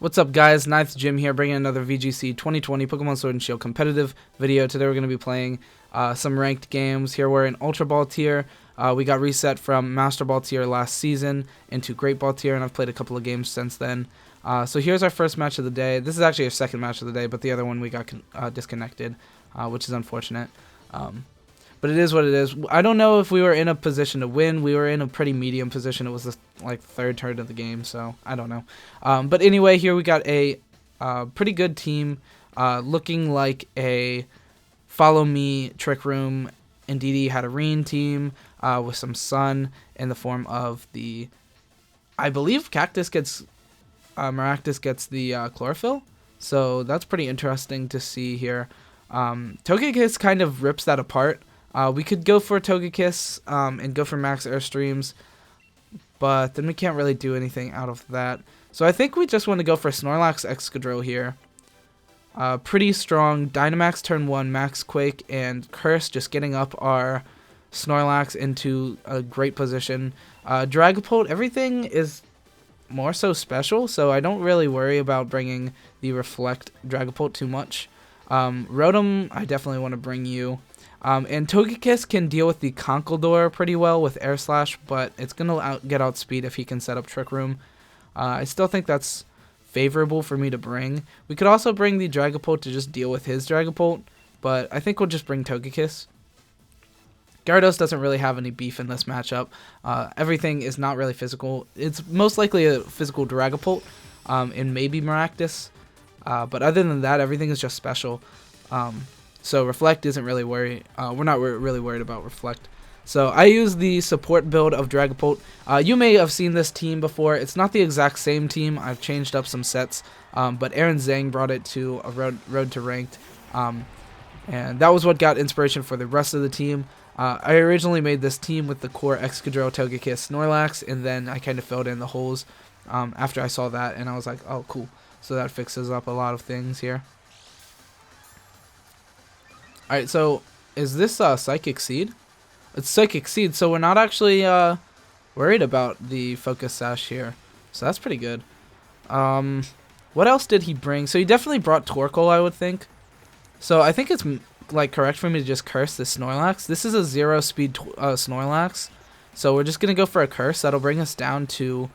What's up, guys? Ninth Jim here, bringing another VGC 2020 Pokemon Sword and Shield competitive video. Today we're going to be playing some ranked games. Here we're in Ultra Ball tier. We got reset from Master Ball tier last season into Great Ball tier, and I've played a couple of games since then. So here's our first match of the day. This is actually our second match of the day, but the other one we got disconnected, which is unfortunate. But it is what it is. I don't know if we were in a position to win. We were in a pretty medium position. It was the third turn of the game, so I don't know. But anyway, here we got a pretty good team, looking like a Follow Me, Trick Room, Indeedee Hatterene team with some sun in the form of the, I believe Cactus gets, Maractus gets the chlorophyll. So that's pretty interesting to see here. Togekiss kind of rips that apart. We could go for Togekiss and go for max airstreams, but then we can't really do anything out of that. So I think we just want to go for Snorlax Excadrill here. Pretty strong Dynamax turn 1, Max Quake, and Curse, just getting up our Snorlax into a great position. Dragapult, everything is more so special, so I don't really worry about bringing the Reflect Dragapult too much. Rotom, I definitely want to bring you. And Togekiss can deal with the Conkeldurr pretty well with Air Slash, but it's going to get outspeed if he can set up Trick Room. I still think that's favorable for me to bring. We could also bring the Dragapult to just deal with his Dragapult, but I think we'll just bring Togekiss. Gyarados doesn't really have any beef in this matchup. Everything is not really physical. It's most likely a physical Dragapult and maybe Maractus, but other than that, everything is just special. So Reflect isn't really worried. We're not really worried about Reflect. So I use the support build of Dragapult. You may have seen this team before. It's not the exact same team. I've changed up some sets. But Aaron Zhang brought it to a road to ranked. And that was what got inspiration for the rest of the team. I originally made this team with the core Excadrill, Togekiss, Snorlax, and then I kind of filled in the holes after I saw that, and I was like, oh, cool. So that fixes up a lot of things here. Alright, so is this Psychic Seed? It's Psychic Seed, so we're not actually worried about the Focus Sash here. So that's pretty good. What else did he bring? So he definitely brought Torkoal, I would think. So I think it's correct for me to just curse this Snorlax. This is a 0 speed Snorlax. So we're just going to go for a curse. That'll bring us down to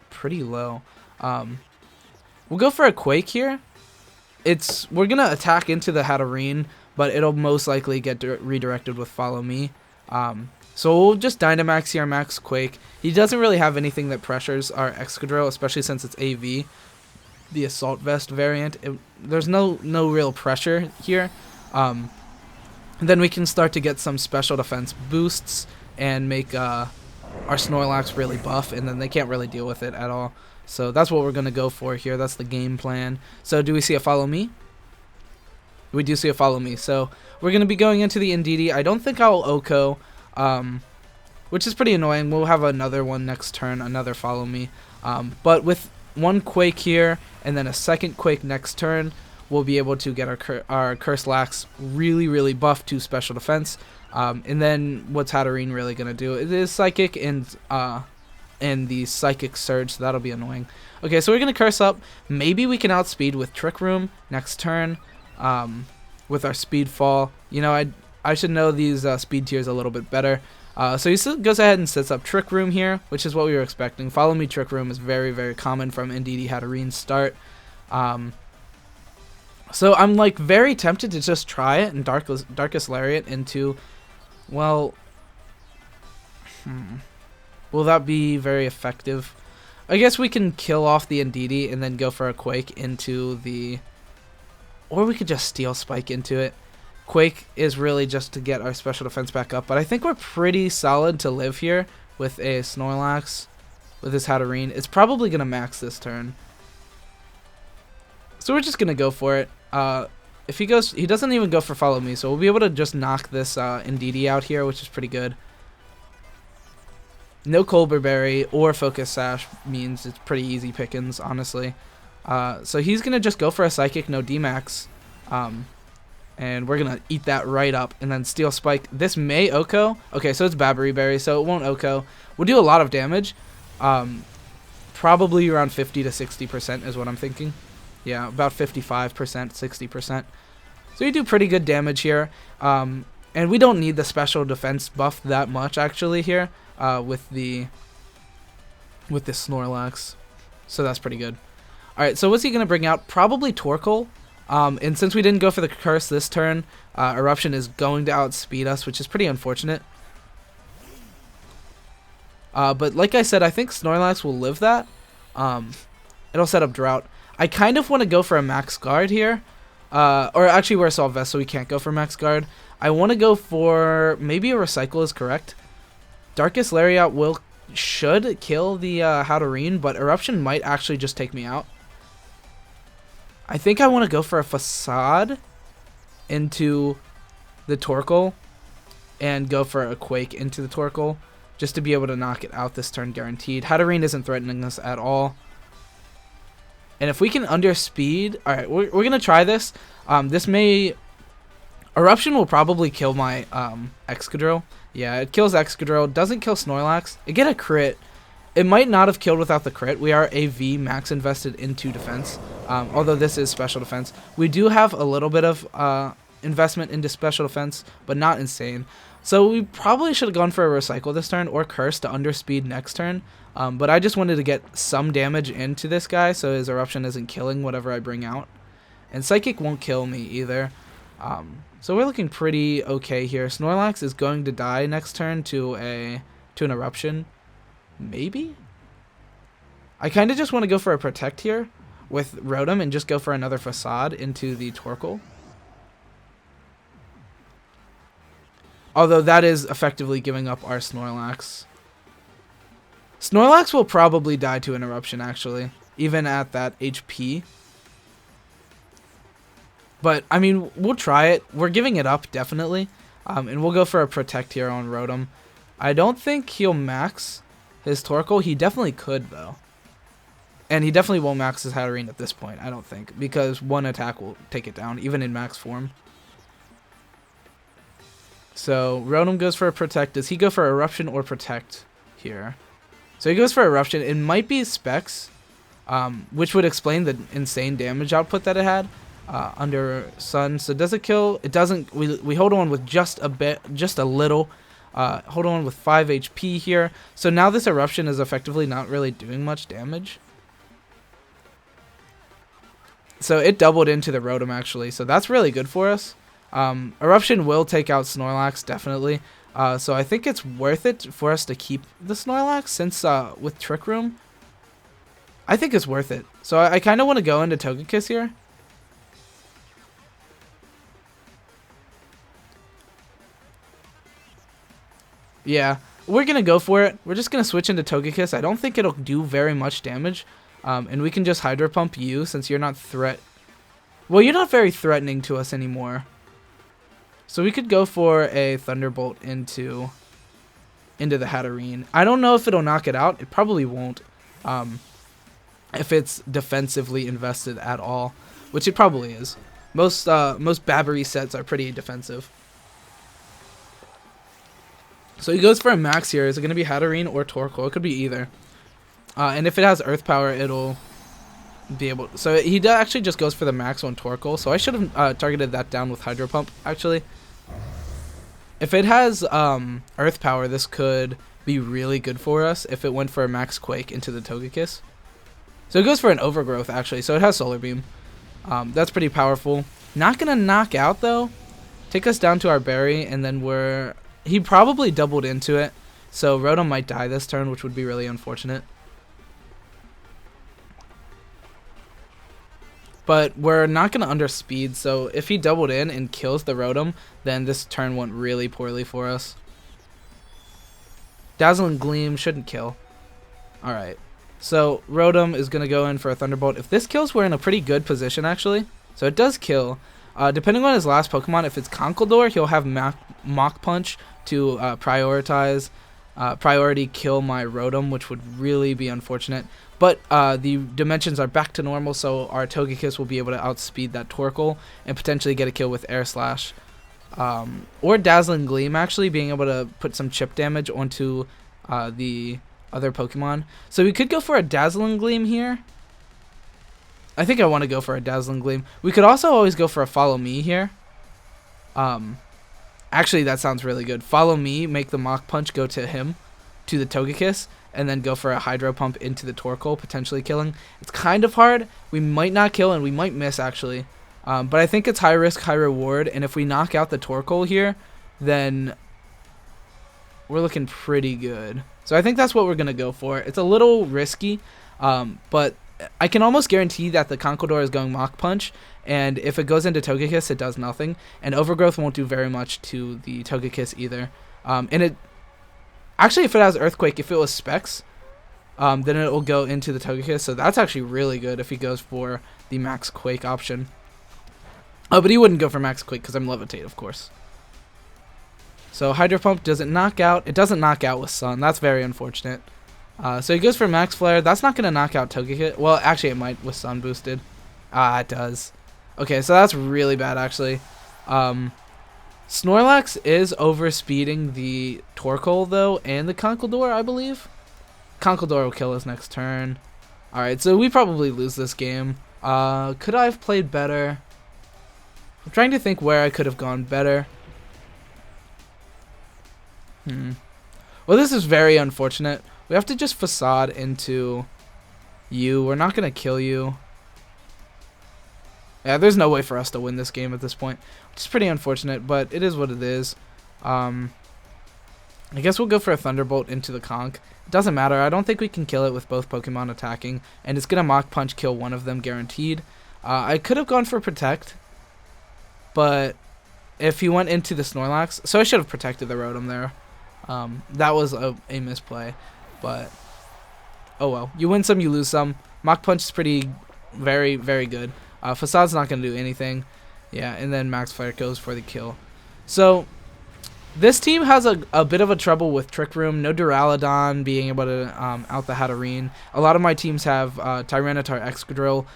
pretty low. We'll go for a Quake here. We're gonna attack into the Hatterene, but it'll most likely get redirected with Follow Me. So we'll just Dynamax here, Max Quake. He doesn't really have anything that pressures our Excadrill, especially since it's AV, the Assault Vest variant. There's no real pressure here. And then we can start to get some special defense boosts and make our Snorlax really buff, and then they can't really deal with it at all. So that's what we're going to go for here. That's the game plan. So do we see a Follow Me? We do see a Follow Me. So we're going to be going into the Indeedee. I don't think I'll Oko, which is pretty annoying. We'll have another one next turn, another Follow Me. But with one Quake here and then a second Quake next turn, we'll be able to get our Curselax really buffed to special defense. And then what's Hatterene really going to do? It is Psychic and the Psychic Surge, so that'll be annoying. Okay, so we're going to curse up. Maybe we can outspeed with Trick Room next turn with our Speed Fall. You know, I should know these speed tiers a little bit better. So he goes ahead and sets up Trick Room here, which is what we were expecting. Follow Me Trick Room is very common from Indeedee Hatterene's start. So I'm very tempted to just try it and Darkest Lariat into, well, will that be very effective? I guess we can kill off the Indeedee and then go for a Quake into the... Or we could just Steel Spike into it. Quake is really just to get our special defense back up, but I think we're pretty solid to live here with a Snorlax, with this Hatterene. It's probably going to max this turn. So we're just going to go for it. If he goes... He doesn't even go for Follow Me, so we'll be able to just knock this Indeedee out here, which is pretty good. No Colbur Berry or Focus Sash means it's pretty easy pickings, honestly. So he's going to just go for a Psychic, no D-Max. And we're going to eat that right up. And then Steel Spike. This may Oko. Okay, so it's Babbery Berry, so it won't Oko. We'll do a lot of damage. probably around 50 to 60% is what I'm thinking. Yeah, about 55%, 60%. So you do pretty good damage here. And we don't need the special defense buff that much actually here with the Snorlax. So that's pretty good. Alright, so what's he going to bring out? Probably Torkoal. And since we didn't go for the curse this turn, Eruption is going to outspeed us, which is pretty unfortunate. But like I said, I think Snorlax will live that. It'll set up Drought. I kind of want to go for a Max Guard here. Or actually we're Assault Vest, so we can't go for Max Guard. I want to go for maybe a Recycle is correct. Darkest Lariat should kill the Hatterene, but Eruption might actually just take me out. I think I want to go for a Facade into the Torkoal and go for a Quake into the Torkoal just to be able to knock it out this turn guaranteed. Hatterene isn't threatening us at all. And if we can underspeed... Alright, we're going to try this. Eruption will probably kill my Excadrill. Yeah, it kills Excadrill. Doesn't kill Snorlax. It get a crit. It might not have killed without the crit. We are AV max invested into defense. Although this is special defense. We do have a little bit of investment into special defense, but not insane. So we probably should have gone for a Recycle this turn or Curse to underspeed next turn. But I just wanted to get some damage into this guy so his Eruption isn't killing whatever I bring out. And Psychic won't kill me either. So we're looking pretty okay here. Snorlax is going to die next turn to an Eruption. Maybe? I kind of just want to go for a Protect here with Rotom and just go for another Facade into the Torkoal. Although that is effectively giving up our Snorlax. Snorlax will probably die to an Eruption actually, even at that HP. But, I mean, we'll try it. We're giving it up, definitely. And we'll go for a Protect here on Rotom. I don't think he'll max his Torkoal. He definitely could, though. And he definitely won't max his Hatterene at this point, I don't think. Because one attack will take it down, even in max form. So, Rotom goes for a Protect. Does he go for Eruption or Protect here? So he goes for Eruption. It might be Specs, which would explain the insane damage output that it had. Under Sun. So does it kill? It doesn't. We hold on with just a bit, just a little. Hold on with 5 HP here. So now this Eruption is effectively not really doing much damage. So it doubled into the Rotom actually. So that's really good for us. Eruption will take out Snorlax definitely. So I think it's worth it for us to keep the Snorlax since with Trick Room. I think it's worth it. So I kind of want to go into Togekiss here. Yeah, we're going to go for it. We're just going to switch into Togekiss. I don't think it'll do very much damage. And we can just Hydro Pump you since you're not Well, you're not very threatening to us anymore. So we could go for a Thunderbolt into the Hatterene. I don't know if it'll knock it out. It probably won't. If it's defensively invested at all, which it probably is. Most Babbery sets are pretty defensive. So he goes for a max here. Is it going to be Hatterene or Torkoal? It could be either. And if it has Earth Power, it'll be able... So he actually just goes for the max on Torkoal. So I should have targeted that down with Hydro Pump, actually. If it has Earth Power, this could be really good for us if it went for a max Quake into the Togekiss. So it goes for an Overgrowth, actually. So it has Solar Beam. That's pretty powerful. Not going to knock out, though. Take us down to our Berry, and then we're... He probably doubled into it, so Rotom might die this turn, which would be really unfortunate. But we're not going to underspeed, so if he doubled in and kills the Rotom, then this turn went really poorly for us. Dazzling Gleam shouldn't kill. Alright, so Rotom is going to go in for a Thunderbolt. If this kills, we're in a pretty good position, actually. So it does kill. Depending on his last Pokemon, if it's Conkeldurr, he'll have Mach Punch to priority kill my Rotom, which would really be unfortunate. But the dimensions are back to normal, so our Togekiss will be able to outspeed that Torkoal and potentially get a kill with Air Slash. Or Dazzling Gleam, actually, being able to put some chip damage onto the other Pokemon. So we could go for a Dazzling Gleam here. I think I want to go for a Dazzling Gleam. We could also always go for a Follow Me here. Actually, that sounds really good. Follow Me, make the Mach Punch go to him, to the Togekiss, and then go for a Hydro Pump into the Torkoal, potentially killing. It's kind of hard. We might not kill, and we might miss, actually. But I think it's high risk, high reward, and if we knock out the Torkoal here, then we're looking pretty good. So I think that's what we're going to go for. It's a little risky, but I can almost guarantee that the Conkeldurr is going Mach Punch, and if it goes into Togekiss, it does nothing, and Overgrowth won't do very much to the Togekiss either. And it actually, if it has Earthquake, if it was Specs, then it will go into the Togekiss, so that's actually really good if he goes for the Max Quake option. Oh, but he wouldn't go for Max Quake because I'm Levitate, of course. So Hydro Pump doesn't knock out. It doesn't knock out with Sun. That's very unfortunate. So he goes for Max Flare. That's not going to knock out Togekiss. Well, actually, it might with Sun boosted. It does. Okay, so that's really bad, actually. Snorlax is overspeeding the Torkoal, though, and the Conkeldurr, I believe. Conkeldurr will kill us next turn. Alright, so we probably lose this game. Could I have played better? I'm trying to think where I could have gone better. Well, this is very unfortunate. We have to just Facade into you. We're not going to kill you. Yeah, there's no way for us to win this game at this point, which is pretty unfortunate, but it is what it is. I guess we'll go for a Thunderbolt into the Conk. It doesn't matter. I don't think we can kill it with both Pokemon attacking, and it's going to Mach Punch kill one of them guaranteed. I could have gone for Protect, but if he went into the Snorlax, so I should have protected the Rotom there. That was a misplay, but oh well. You win some, you lose some. Mach Punch is very, very good. Facade's not going to do anything. Yeah, and then Max Flare goes for the kill. So this team has a bit of a trouble with Trick Room. No Duraludon being able to out the Hatterene. A lot of my teams have Tyranitar Excadrill,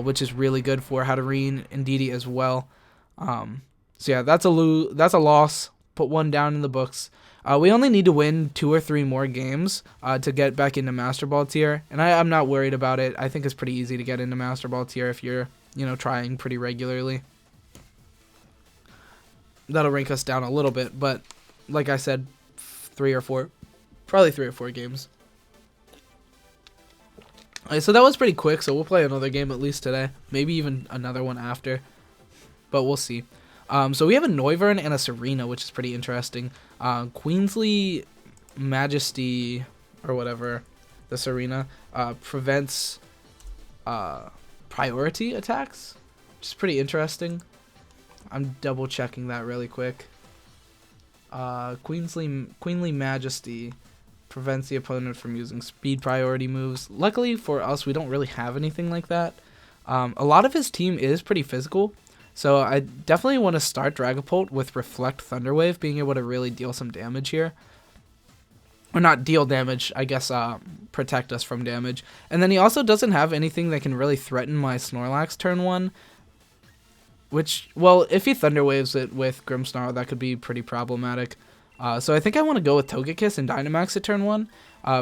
which is really good for Hatterene and Didi as well. So yeah, that's a loss. Put one down in the books. We only need to win 2 or 3 more games to get back into Master Ball tier, and I'm not worried about it. I think it's pretty easy to get into Master Ball tier if you're, trying pretty regularly. That'll rank us down a little bit, but like I said, probably 3 or 4 games. Alright, so that was pretty quick, so we'll play another game at least today. Maybe even another one after, but we'll see. So we have a Noivern and a Serena, which is pretty interesting. Queensley Majesty, or whatever, the Serena, prevents priority attacks, which is pretty interesting. I'm double checking that really quick. Queenly Majesty prevents the opponent from using speed priority moves. Luckily for us, we don't really have anything like that. A lot of his team is pretty physical, so I definitely want to start Dragapult with Reflect Thunderwave, being able to really deal some damage here. Or not deal damage, I guess protect us from damage. And then he also doesn't have anything that can really threaten my Snorlax turn 1. Which, well, if he Thunderwaves it with Grimmsnarl, that could be pretty problematic. So I think I want to go with Togekiss and Dynamax at turn 1.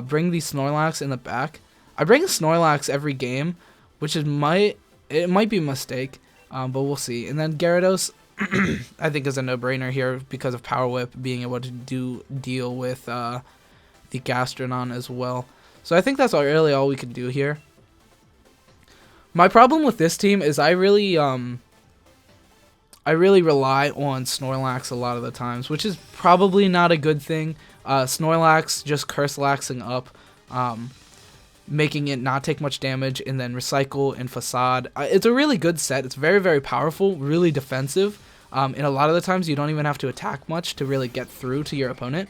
Bring the Snorlax in the back. I bring Snorlax every game, which might be a mistake, but we'll see. And then Gyarados, I think, is a no-brainer here because of Power Whip being able to deal with the Gastrodon as well. So I think that's really all we could do here. My problem with this team is I really rely on Snorlax a lot of the times, which is probably not a good thing. Snorlax just Curse-laxing up, making it not take much damage, and then Recycle and Facade. It's a really good set. It's very, very powerful, really defensive, and a lot of the times you don't even have to attack much to really get through to your opponent.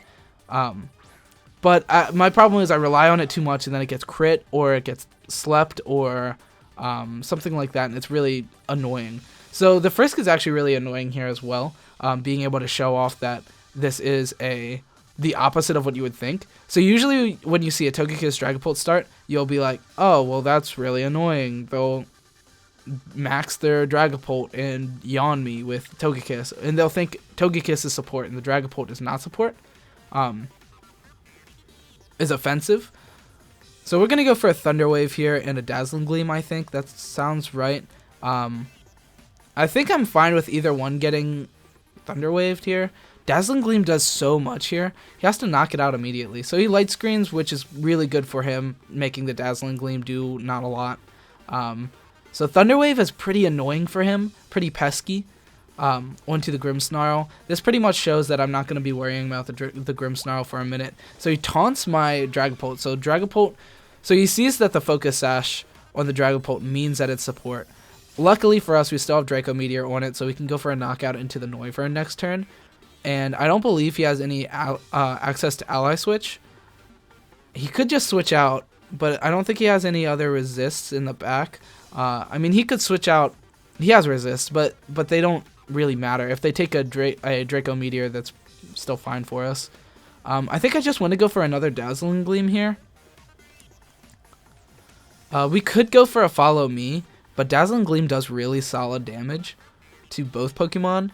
But my problem is I rely on it too much, and then it gets crit, or it gets slept, or something like that, and it's really annoying. So the Frisk is actually really annoying here as well, being able to show off that this is the opposite of what you would think. So usually when you see a Togekiss Dragapult start, you'll be like, oh, well, that's really annoying. They'll max their Dragapult and yawn me with Togekiss, and they'll think Togekiss is support and the Dragapult is not support, is offensive. So we're going to go for a Thunder Wave here and a Dazzling Gleam, I think. That sounds right. I think I'm fine with either one getting Thunder Waved here. Dazzling Gleam does so much here. He has to knock it out immediately. So he light screens, which is really good for him, making the Dazzling Gleam do not a lot. So Thunder Wave is pretty annoying for him, pretty pesky. Onto the Grimmsnarl. This pretty much shows that I'm not going to be worrying about the Grimmsnarl for a minute. So he taunts my Dragapult. So he sees that the Focus Sash on the Dragapult means that it's support. Luckily for us, we still have Draco Meteor on it, so we can go for a knockout into the Noivern next turn. And I don't believe he has any access to Ally Switch. He could just switch out, but I don't think he has any other resists in the back. I mean, he could switch out. He has resists, but they don't really matter. If they take a Draco Meteor, that's still fine for us. I think I just want to go for another Dazzling Gleam here. We could go for a Follow Me, but Dazzling Gleam does really solid damage to both Pokemon.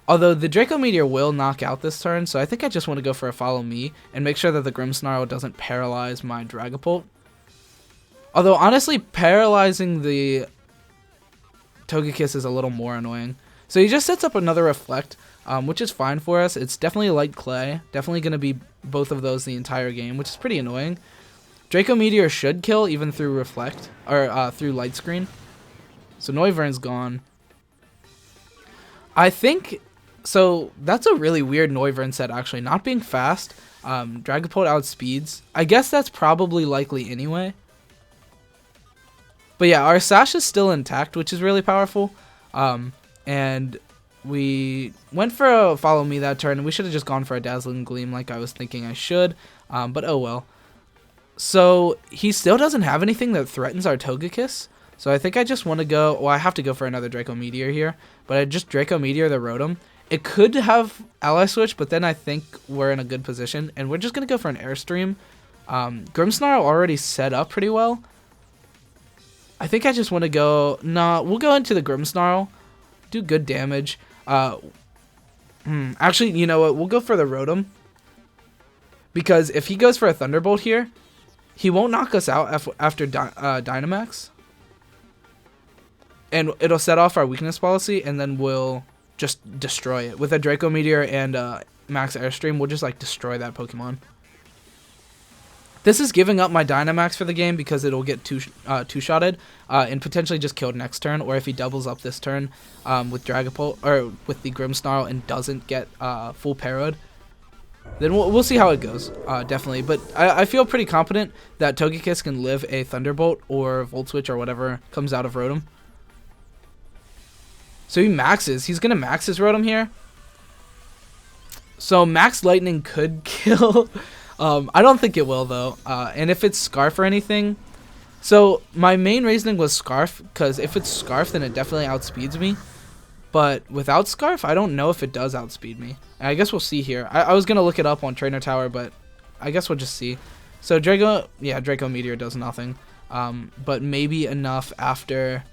Although the Draco Meteor will knock out this turn, so I think I just want to go for a Follow Me and make sure that the Grimmsnarl doesn't paralyze my Dragapult. Although honestly, paralyzing the Togekiss is a little more annoying. So he just sets up another Reflect, which is fine for us. It's definitely Light Clay. Definitely going to be both of those the entire game, which is pretty annoying. Draco Meteor should kill even through Reflect, or through Light Screen. So Noivern's gone. I think, so that's a really weird Noivern set actually. Not being fast, Dragapult outspeeds. I guess that's probably likely anyway. But yeah, our Sash is still intact, which is really powerful. And we went for a Follow Me that turn. We should have just gone for a Dazzling Gleam like I was thinking I should. But oh well. So he still doesn't have anything that threatens our Togekiss. So I think I just want to go. Well, I have to go for another Draco Meteor here. But I just Draco Meteor the Rotom. It could have Ally Switch, but then I think we're in a good position. And we're just going to go for an Airstream. Grimmsnarl already set up pretty well. I think I just want to go. Nah, we'll go into the Grimmsnarl. Do good damage. Actually, you know what? We'll go for the Rotom. Because if he goes for a Thunderbolt here, he won't knock us out after Dynamax. And it'll set off our weakness policy, and then we'll just destroy it. With a Draco Meteor and Max Airstream, we'll just like destroy that Pokemon. This is giving up my Dynamax for the game because it'll get two-shotted and potentially just killed next turn. Or if he doubles up this turn with Dragapult or with the Grimmsnarl and doesn't get full parried, then we'll see how it goes. Definitely, but I feel pretty confident that Togekiss can live a Thunderbolt or Volt Switch or whatever comes out of Rotom. So he maxes. He's gonna max his Rotom here. So Max Lightning could kill. I don't think it will, though. And if it's Scarf or anything... So, my main reasoning was Scarf, because if it's Scarf, then it definitely outspeeds me. But without Scarf, I don't know if it does outspeed me. And I guess we'll see here. I was going to look it up on Trainer Tower, but I guess we'll just see. So, Draco Meteor does nothing. But maybe enough after...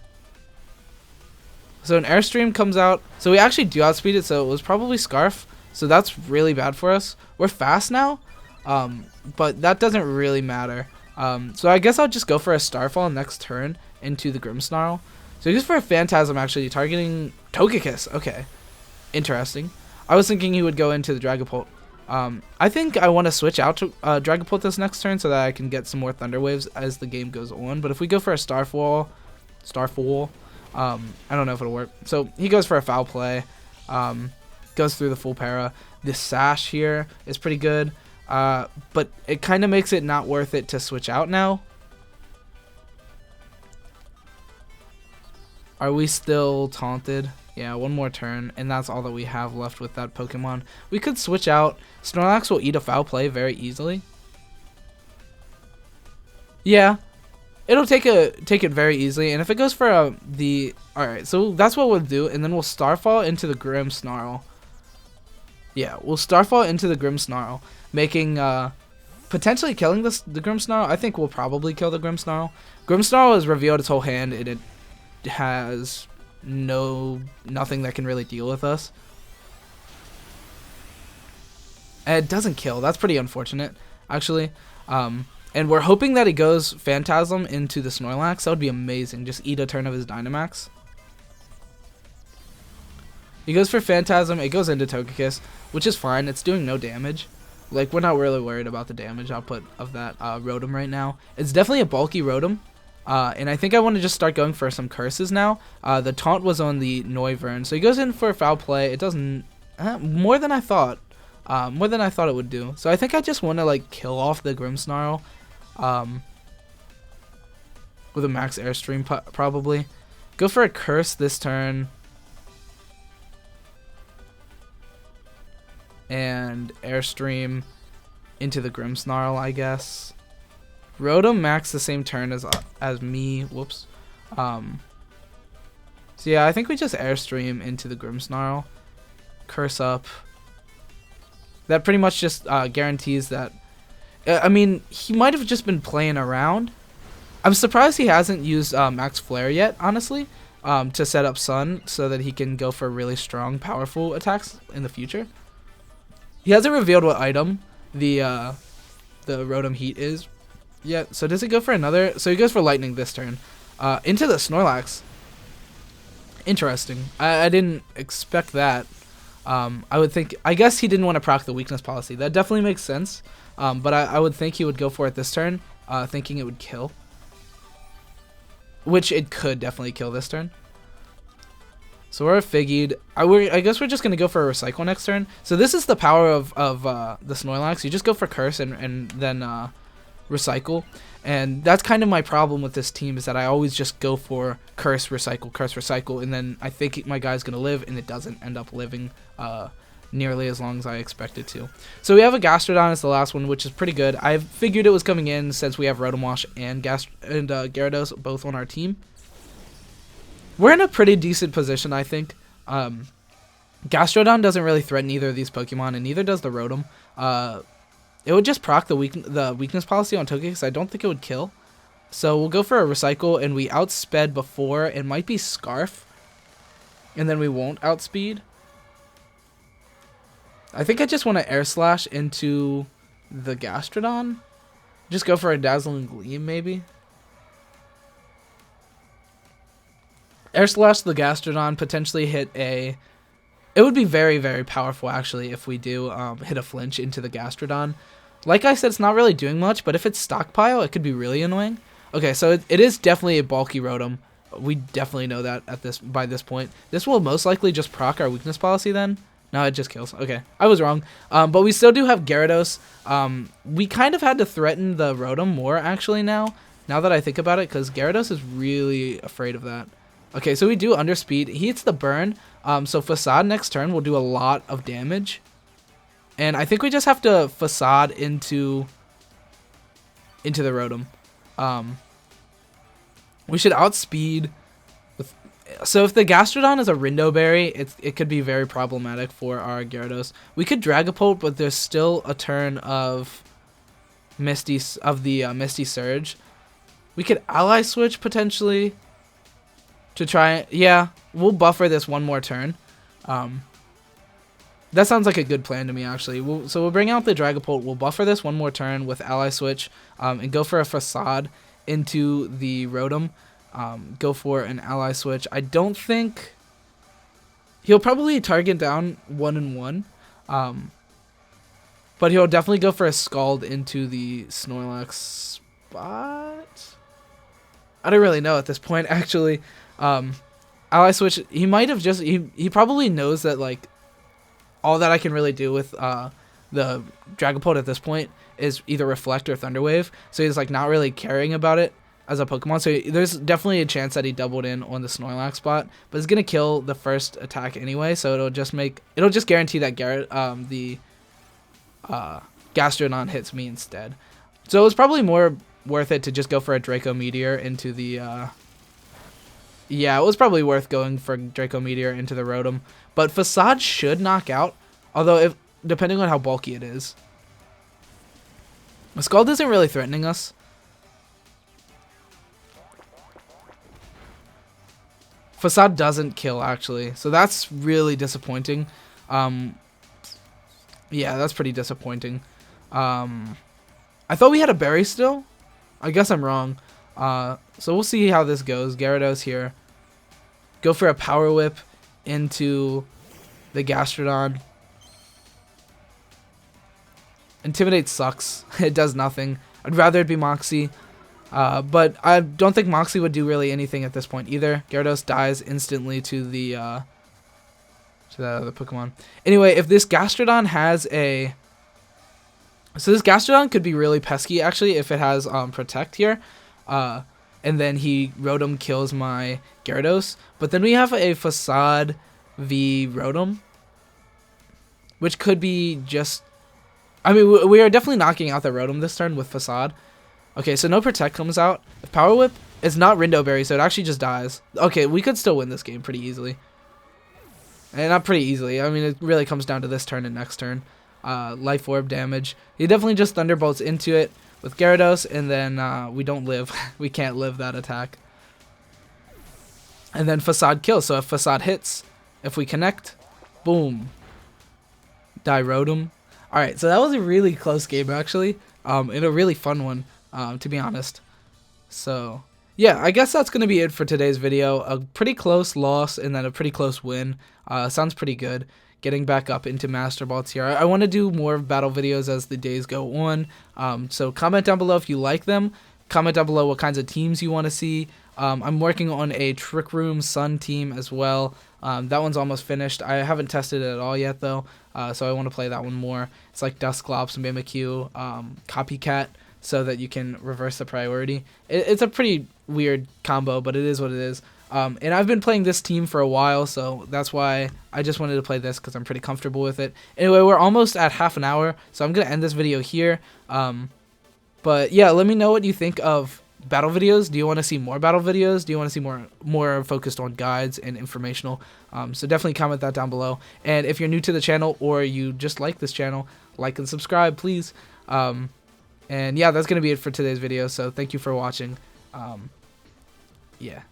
So, an Airstream comes out. So, we actually do outspeed it, so it was probably Scarf. So, that's really bad for us. We're fast now. But that doesn't really matter. So I guess I'll just go for a Starfall next turn into the Grimmsnarl. So just for a Phantasm, actually, targeting Togekiss. Okay. Interesting. I was thinking he would go into the Dragapult. I think I want to switch out to Dragapult this next turn so that I can get some more Thunder Waves as the game goes on. But if we go for a Starfall, I don't know if it'll work. So he goes for a Foul Play. Goes through the full para. This Sash here is pretty good. But it kind of makes it not worth it to switch out now. Are we still taunted? Yeah, one more turn, and that's all that we have left with that Pokemon. We could switch out. Snorlax will eat a Foul Play very easily. Yeah, it'll take it very easily, and if it goes for alright, so that's what we'll do, and then we'll Starfall into the Grimmsnarl. Yeah, we'll Starfall into the Grimmsnarl, making, potentially killing the Grimmsnarl. I think we'll probably kill the Grimmsnarl. Grimmsnarl has revealed its whole hand, and it has nothing that can really deal with us. And it doesn't kill. That's pretty unfortunate, actually. And we're hoping that he goes Phantasm into the Snorlax. That would be amazing. Just eat a turn of his Dynamax. He goes for Phantasm. It goes into Togekiss, which is fine. It's doing no damage. Like, we're not really worried about the damage output of that Rotom right now. It's definitely a bulky Rotom. And I think I want to just start going for some curses now. The taunt was on the Noivern. So he goes in for foul play. It doesn't... more than I thought. More than I thought it would do. So I think I just want to, like, kill off the Grimmsnarl. With a max Airstream probably. Go for a curse this turn. And Airstream into the Grimmsnarl, I guess. Rotom max the same turn as me. Whoops. So yeah, I think we just Airstream into the Grimmsnarl. Curse up. That pretty much just guarantees that. I mean, he might have just been playing around. I'm surprised he hasn't used Max Flare yet, honestly, to set up Sun so that he can go for really strong, powerful attacks in the future. He hasn't revealed what item the Rotom Heat is yet. So does it go for another? So he goes for Lightning this turn. Into the Snorlax. Interesting. I didn't expect that. I guess he didn't want to proc the weakness policy. That definitely makes sense. But I would think he would go for it this turn, thinking it would kill. Which it could definitely kill this turn. So we're Figgied. I guess we're just going to go for a Recycle next turn. So this is the power of the Snorlax. You just go for Curse and then Recycle. And that's kind of my problem with this team, is that I always just go for Curse, Recycle, and then I think my guy's going to live, and it doesn't end up living nearly as long as I expect it to. So we have a Gastrodon as the last one, which is pretty good. I figured it was coming in since we have Rotom Wash and Gyarados both on our team. We're in a pretty decent position, I think. Gastrodon doesn't really threaten either of these Pokemon, and neither does the Rotom. It would just proc the weakness policy on Togekiss. I don't think it would kill. So we'll go for a Recycle, and we outsped before. It might be Scarf, and then we won't outspeed. I think I just want to Air Slash into the Gastrodon. Just go for a Dazzling Gleam, maybe. Air Slash the Gastrodon, potentially hit a... It would be very, very powerful, actually, if we do hit a flinch into the Gastrodon. Like I said, it's not really doing much, but if it's Stockpile, it could be really annoying. Okay, so it is definitely a bulky Rotom. We definitely know that by this point. This will most likely just proc our weakness policy then. No, it just kills. Okay, I was wrong. But we still do have Gyarados. We kind of had to threaten the Rotom more, actually, now that I think about it, because Gyarados is really afraid of that. Okay, so we do Underspeed. He hits the burn. So Facade next turn will do a lot of damage. And I think we just have to Facade into the Rotom. We should outspeed. So if the Gastrodon is a Rindo Berry, it could be very problematic for our Gyarados. We could Dragapult, but there's still a turn of Misty Surge. We could Ally Switch potentially to try. Yeah, we'll buffer this one more turn. That sounds like a good plan to me, actually. So we'll bring out the Dragapult. We'll buffer this one more turn with Ally Switch, and go for a Facade into the Rotom. Go for an Ally Switch. I don't think... He'll probably target down 1-1. But he'll definitely go for a Scald into the Snorlax spot. I don't really know at this point, actually. Ally Switch, he might have just... He probably knows that, like, all that I can really do with the Dragapult at this point is either Reflect or Thunder Wave. So he's, like, not really caring about it as a Pokemon. So there's definitely a chance that he doubled in on the Snorlax spot, but it's gonna kill the first attack anyway, so it'll just guarantee that the Gastrodon hits me instead. So it was probably more worth it to just go for a Draco Meteor into the yeah, it was probably worth going for Draco Meteor into the Rotom, but Facade should knock out, although depending on how bulky it is. Scald isn't really threatening us. Facade doesn't kill, actually, so that's really disappointing. Yeah, that's pretty disappointing. I thought we had a berry still. I guess I'm wrong. So we'll see how this goes. Gyarados here. Go for a Power Whip into the Gastrodon. Intimidate sucks. It does nothing. I'd rather it be Moxie. But I don't think Moxie would do really anything at this point either. Gyarados dies instantly to the other Pokemon. Anyway, if this Gastrodon has a... So this Gastrodon could be really pesky, actually, if it has Protect here. And then he Rotom kills my Gyarados. But then we have a Facade v Rotom, which could be just... I mean, we are definitely knocking out the Rotom this turn with Facade. Okay, so no Protect comes out. If Power Whip, it's not Rindo Berry, so it actually just dies. Okay, we could still win this game pretty easily. And not pretty easily. I mean, it really comes down to this turn and next turn. Life Orb damage. He definitely just Thunderbolts into it with Gyarados, and then we don't live. We can't live that attack. And then Facade kills. So if Facade hits, if we connect, boom. Die Rotom. Alright, so that was a really close game, actually. And a really fun one, to be honest. So, yeah, I guess that's going to be it for today's video. A pretty close loss and then a pretty close win. Sounds pretty good. Getting back up into Master Ball tier. I want to do more battle videos as the days go on. So comment down below if you like them. Comment down below what kinds of teams you want to see. I'm working on a Trick Room Sun team as well. That one's almost finished. I haven't tested it at all yet, though. So I want to play that one more. It's like Dusclops and Mimikyu, Copycat, so that you can reverse the priority. It's a pretty weird combo, but it is what it is. And I've been playing this team for a while, so that's why I just wanted to play this because I'm pretty comfortable with it. Anyway, we're almost at half an hour, so I'm going to end this video here. But yeah, let me know what you think of battle videos. Do you want to see more battle videos? Do you want to see more focused on guides and informational? So definitely comment that down below. And if you're new to the channel or you just like this channel, like and subscribe, please. And yeah, that's going to be it for today's video, so thank you for watching. Yeah.